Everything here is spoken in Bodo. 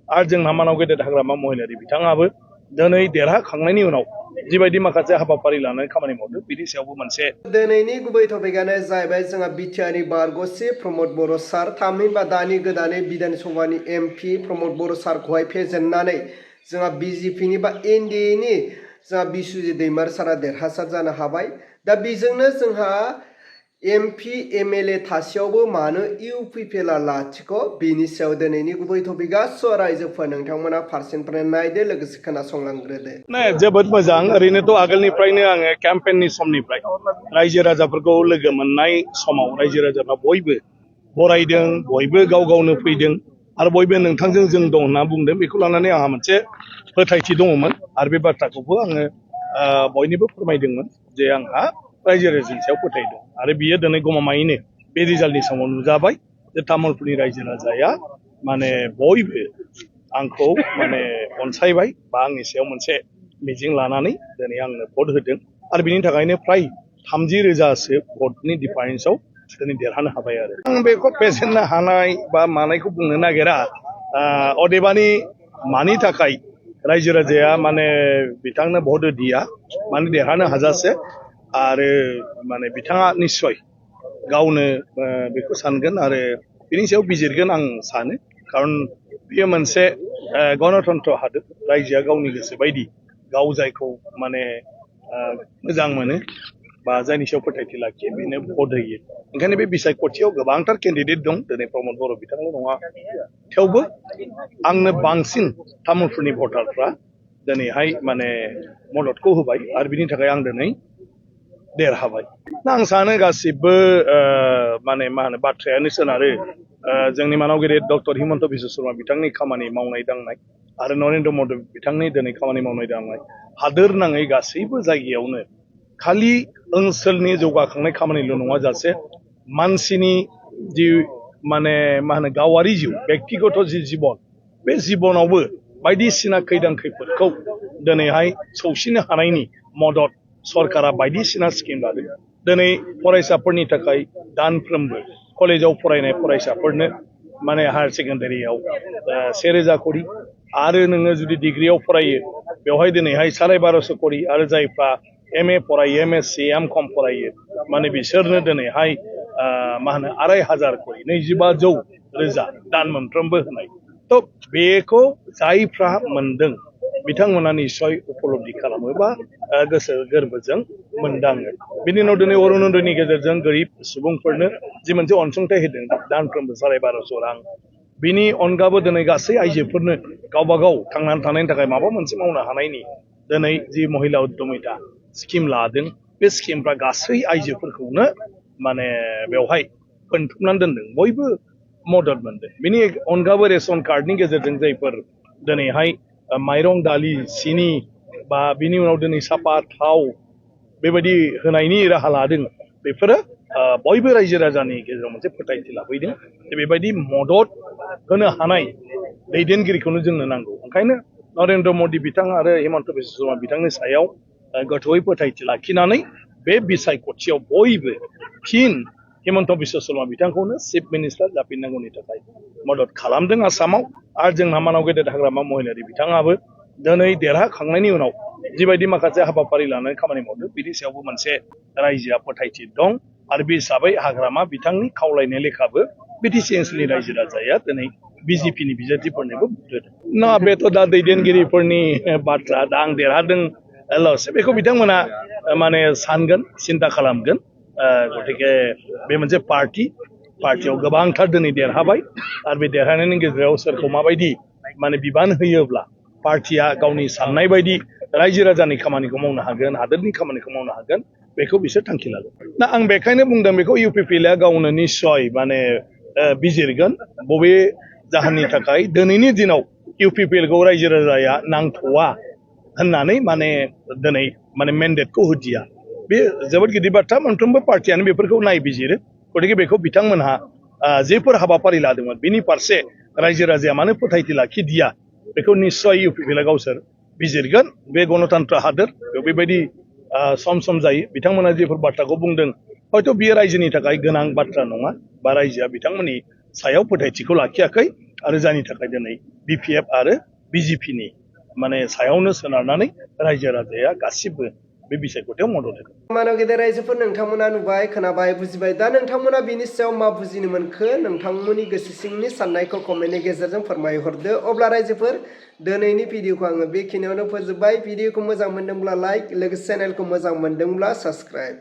आरो जोंहा मानाव गेदेर हाग्रामा महिलारि बिथाङाबो दिनै देरहाखांनायनि उनाव जिबायदि माखासे हाबाफारि लानानै खामानि मावदों बिनि सायावबो मोनसे दिनैनि गुबै टपिकआनो जाहैबाय जोंहा बिटिआरनि बारग'सि प्रमद बर' सार थामहिनबा दानि गोदानै बिधान सभानि एमपि प्रमद बर' सारखौहाय फेजेननानै जोंहा बिजेपिनि बा एनडिएनि जोंहा बिस्वजित दैमारि सारा देरहासार जानो हाबाय। दा बेजोंनो जोंहा एमपि एमएलए थासेयावबो मानो इउपिपिएलआ लाथिख' बेनि सायाव दिनैनि गुबै टपिकआ स' रायजोफोर नोंथांमोना फारसेनिफ्राय नायदो लोगोसे खोनासंलांग्रोदो। जोबोद मोजां ओरैनोथ' आगोलनिफ्रायनो आङो केम्पेइननि समनिफ्राय रायजो राजाफोरखौ लोगो मोननाय समाव रायजो राजाफ्रा बयबो बरायदों बयबो गाव गावनो फैदों आरो बयबो नोंथांजों जों दं होनना बुंदों बेखौ लानानै आंहा मोनसे फोथायथि दङमोन आरो बे बाथ्राखौबो आङो बयनिबो फोरमायदोंमोन जे आंहा रायजो राजानि सायाव फोथाय दं आरो बियो दिनै गमामायैनो बे रिजाल्टनि समाव नुजाबाय जे तामुलपुरनि रायजो राजाया माने बयबो आंखौ माने अनसायबाय बा आंनि सायाव मोनसे मिजिं लानानै दिनै आंनो भट होदों आरो बिनि थाखायनो फ्राय 30,000सो भटनि डिफारेन्सआव दिनै देरहानो हाबाय आरो आं बेखौ फेजेननो हानाय बा मानायखौ बुंनो नागिरा अदेबानि मानि थाखाय रायजो राजाया माने बिथांनो भट होदिया माने देरहानो हाजासे आरो माने बिथाङा निस्सय गावनो बेखौ सानगोन आरो बिनि सायाव बिजिरगोन आं सानो खारन बेयो मोनसे गणतन्त्र हादोर रायजोआ गावनि गोसो बायदि गाव जायखौ माने मोजां मोनो बा जायनि सायाव फोथायथि लाखियो बेनो भट होयो ओंखायनो बे बिसायख'थियाव गोबांथार केन्डिडेट दं दिनै प्रमद बर' बिथांल' नङा थेवबो आंनो बांसिन तामुलपुरनि भटारफ्रा दिनैहाय माने मददखौ होबाय आरो बिनि थाखाय आं दिनै देरहाबाय आं सानो गासिबो माने मा होनो बाथ्रायानो सोनारो जोंनि मानाव गेदेर डक्टर हिमन्त बिश्व शर्मा बिथांनि खामानि मावनाय दांनाय आरो नरेन्द्र मदि बिथांनि दिनै खामानि मावनाय दांनाय हादोर नाङै गासैबो जायगायावनो खालि ओनसोलनि जौगाखांनाय खामानिल' नङा जासे मानसिनि जि माने मा होनो गावारि जिउ बेक्तिगत जि जिबन बे जिबनावबो बायदिसिना खैदां खैफोदखौ दिनैहाय सौसिनो हानायनि मदद सरकारा बायदिसिना स्किम लादों दिनै फरायसाफोरनि थाखाय दानफ्रोमबो कलेजाव फरायनाय फरायसाफोरनो माने हायार सेकेन्डारियाव 1,000 करि आरो नोङो जुदि डिग्रियाव फरायो बेवहाय दिनैहाय 1250 करि आरो जायफ्रा एमए फरायो एमएससि एमकम फरायो माने बिसोरनो दिनैहाय मा होनो 2,500 करि 25,000 दान मोनफ्रोमबो होनाय थ' बेखौ जायफ्रा मोनदों बिथांमोना निस्सय उपलब्धि खालामो बा गोसो गोरबोजों मोनदाङो बिनि उनाव दिनै अरुणोदयनि गेजेरजों गोरिब सुबुंफोरनो जि मोनसे अनसुंथाइ होदों दानफ्रोमबो 1250 रां बिनि अनगाबो दिनै गासै आइजोफोरनो गावबा गाव थांनानै थानायनि थाखाय माबा मोनसे मावनो हानायनि दिनै जि महिला उद्यमिता स्किम लादों बे स्किमफ्रा गासै आइजोफोरखौनो माने बेवहाय बोनथुमनानै दोनदों बयबो मदद मोनदों बिनि अनगाबो रेशन कार्डनि गेजेरजों जायफोर दिनैहाय माइरं दालि सिनि बा बिनि उनाव दिनै सापात थाव बेबायदि होनायनि राहा लादों बेफोरो बयबो रायजो राजानि गेजेराव मोनसे फोथायथि लाफैदों जे बेबायदि मदद होनो हानाय दैदेनगिरिखौनो जोंनो नांगौ ओंखायनो नरेन्द्र मदि बिथां आरो हिमन्त बिश्व शर्मा बिथांनि सायाव गोथौयै फोथायथि लाखिनानै बे बिसायख'थियाव बयबो फिन हिमन्त बिश्व शर्मा बिथांखौनो चिफ मिनिस्टार जाफिननांगौनि थाखाय मदद खालामदों आसामाव आरो जोंहा मानाव गेदेर हाग्रामा महिलारि बिथाङाबो दिनै देरहाखांनायनि उनाव जिबायदि माखासे हाबाफारि लानानै खामानि मावदों बिनि सायावबो मोनसे रायजोआ फोथायथि दं आरो बे हिसाबै हाग्रामा बिथांनि खावलायनाय लेखाबो बिटिसि ओनसोलनि रायजो राजाया दिनै बिजेपिनि बिजाथिफोरनोबो होदों ना बेथ' दा दैदेनगिरिफोरनि बाथ्रा दा आं देरहादों लसो बेखौ बिथांमोना माने सानगोन सिन्ता खालामगोन गतिके बे मोनसे पार्टियाव गोबांथार दिनै देरहाबाय आरो बे देरहानायनि गेजेराव सोरखौ माबायदि माने बिबान होयोब्ला पार्टिया गावनि साननाय बायदि रायजो राजानि खामानिखौ मावनो हागोन हादोरनि खामानिखौ मावनो हागोन बेखौ बिसोर थांखि लागोन दा आं बेखायनो बुंदों बेखौ इउपिपिएलआ गावनो निस्सय माने बिजिरगोन बबे जाहोननि थाखाय दिनैनि दिनाव इउपिपिएलखौ रायजो राजाया नांथ'वा होननानै माने दिनै माने मेन्डेटखौ होदिया बे जोबोद गिदिर बाथ्रा मोनफ्रोमबो पार्टियानो बेफोरखौ नायबिजिरो गतिके बेखौ बिथांमोनहा जेफोर हाबाफारि लादोंमोन बिनि फारसे रायजो राजाया मानो फोथायथि लाखिदिया बेखौ निस्सय इउपिपिएलआ गावसोर बिजिरगोन बे गणतन्त्र हादोर बेबायदि सम जायो बिथांमोना जेफोर बाथ्राखौ बुंदों हयथ' बियो रायजोनि थाखाय गोनां बाथ्रा नङा बा रायजोआ बिथांमोननि सायाव फोथायथिखौ लाखियाखै आरो जायनि थाखाय दिनै BPF आरो BJP नि माने सायावनो सोनारनानै रायजो राजाया गासिबो बे बिसायख'थियाव मदद होगोन। मानव गेदेर रायजोफोर नोंथांमोना नुबाय खोनाबाय बुजिबाय दा नोंथांमोना बिनि सायाव मा बुजिनो मोनखो नोंथांमोननि गोसो सिंनि साननायखौ कमेन्टनि गेजेरजों फोरमायहरदो अब्ला रायजोफोर दिनैनि भिडिअखौ आङो बेखिनियावनो फोजोबबाय भिडिअखौ मोजां मोनदोंब्ला लाइक लोगोसे चेनेलखौ मोजां मोनदोंब्ला साबस्क्राइब